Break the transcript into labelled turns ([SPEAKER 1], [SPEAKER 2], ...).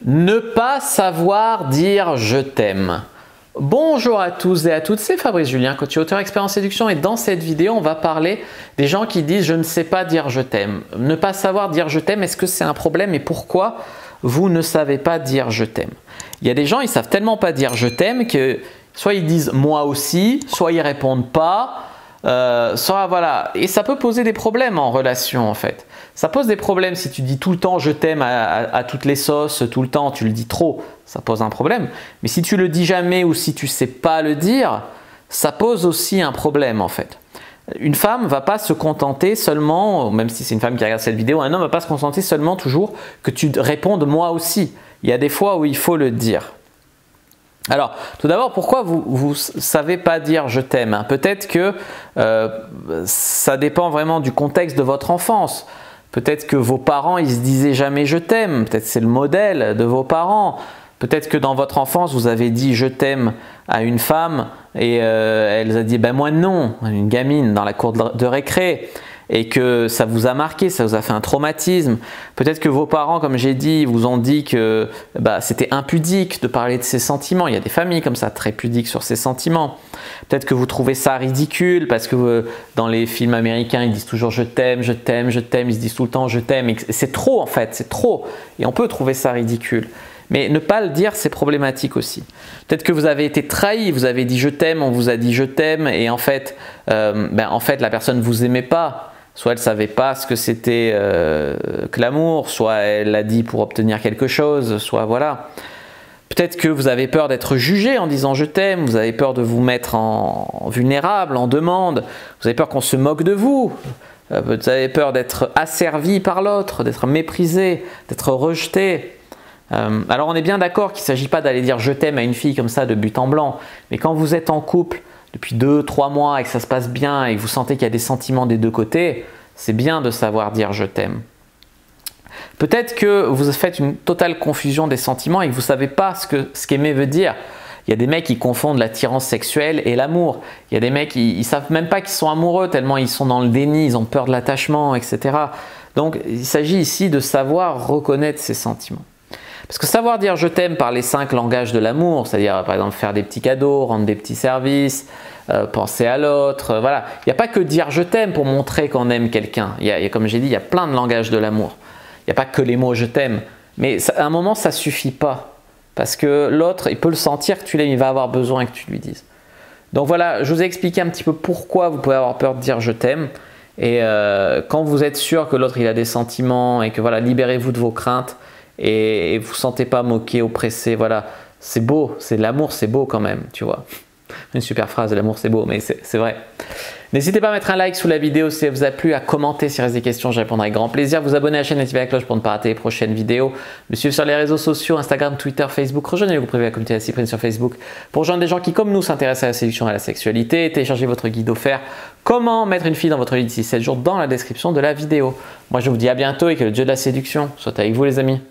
[SPEAKER 1] Ne pas savoir dire « je t'aime ». Bonjour à tous et à toutes, c'est Fabrice Julien, coach et auteur expert en séduction, et dans cette vidéo, on va parler des gens qui disent « je ne sais pas dire je t'aime ». Ne pas savoir dire « je t'aime », est-ce que c'est un problème et pourquoi vous ne savez pas dire « je t'aime ». Il y a des gens, ils savent tellement pas dire « je t'aime » que soit ils disent « moi aussi », soit ils répondent pas, soit voilà. Et ça peut poser des problèmes en relation en fait. Ça pose des problèmes si tu dis tout le temps « je t'aime » à toutes les sauces, tout le temps, tu le dis trop, ça pose un problème. Mais si tu le dis jamais ou si tu sais pas le dire, ça pose aussi un problème en fait. Une femme ne va pas se contenter seulement, même si c'est une femme qui regarde cette vidéo, un homme ne va pas se contenter seulement toujours que tu répondes « moi aussi ». Il y a des fois où il faut le dire. Alors, tout d'abord, pourquoi vous ne savez pas dire « je t'aime » Peut-être que ça dépend vraiment du contexte de votre enfance. Peut-être que vos parents, ils se disaient jamais « je t'aime ». Peut-être c'est le modèle de vos parents. Peut-être que dans votre enfance, vous avez dit « je t'aime » à une femme et elle a dit ben, « moi non », une gamine dans la cour de récré. Et que ça vous a marqué, ça vous a fait un traumatisme. Peut-être que vos parents, comme j'ai dit, vous ont dit que c'était impudique de parler de ses sentiments. Il y a des familles comme ça, très pudiques sur ses sentiments. Peut-être que vous trouvez ça ridicule parce que dans les films américains, ils disent toujours « je t'aime, je t'aime, je t'aime », ils se disent tout le temps « je t'aime ». C'est trop en fait, c'est trop. Et on peut trouver ça ridicule. Mais ne pas le dire, c'est problématique aussi. Peut-être que vous avez été trahi, vous avez dit « je t'aime », on vous a dit « je t'aime » et en fait, la personne ne vous aimait pas. Soit elle ne savait pas ce que c'était que l'amour, soit elle l'a dit pour obtenir quelque chose, soit voilà. Peut-être que vous avez peur d'être jugé en disant « je t'aime », vous avez peur de vous mettre en vulnérable, en demande, vous avez peur qu'on se moque de vous, vous avez peur d'être asservi par l'autre, d'être méprisé, d'être rejeté. Alors on est bien d'accord qu'il ne s'agit pas d'aller dire « je t'aime » à une fille comme ça de but en blanc, mais quand vous êtes en couple, depuis 2-3 mois et que ça se passe bien et que vous sentez qu'il y a des sentiments des deux côtés, c'est bien de savoir dire « je t'aime ». Peut-être que vous faites une totale confusion des sentiments et que vous ne savez pas ce qu'aimer veut dire. Il y a des mecs qui confondent l'attirance sexuelle et l'amour. Il y a des mecs qui ne savent même pas qu'ils sont amoureux tellement ils sont dans le déni, ils ont peur de l'attachement, etc. Donc il s'agit ici de savoir reconnaître ces sentiments. Parce que savoir dire « je t'aime » par les 5 langages de l'amour, c'est-à-dire par exemple faire des petits cadeaux, rendre des petits services, penser à l'autre, voilà. Il n'y a pas que dire « je t'aime » pour montrer qu'on aime quelqu'un. Comme j'ai dit, il y a plein de langages de l'amour. Il n'y a pas que les mots « je t'aime ». Mais à un moment, ça ne suffit pas. Parce que l'autre, il peut le sentir que tu l'aimes, il va avoir besoin que tu lui dises. Donc voilà, je vous ai expliqué un petit peu pourquoi vous pouvez avoir peur de dire « je t'aime ». Et quand vous êtes sûr que l'autre il a des sentiments et que voilà, libérez-vous de vos craintes. Et vous ne vous sentez pas moqué, oppressé, voilà, c'est beau, c'est l'amour, c'est beau quand même, tu vois. Une super phrase, l'amour c'est beau, mais c'est vrai. N'hésitez pas à mettre un like sous la vidéo si elle vous a plu, à commenter si il reste des questions, je répondrai avec grand plaisir. Vous abonner à la chaîne, activer la cloche pour ne pas rater les prochaines vidéos. Me suivre sur les réseaux sociaux, Instagram, Twitter, Facebook. Rejoignez le groupe privé à la communauté de la Cyprine sur Facebook pour rejoindre des gens qui, comme nous, s'intéressent à la séduction et à la sexualité. Téléchargez votre guide offert Comment mettre une fille dans votre lit d'ici 7 jours dans la description de la vidéo. Moi, je vous dis à bientôt et que le dieu de la séduction soit avec vous les amis.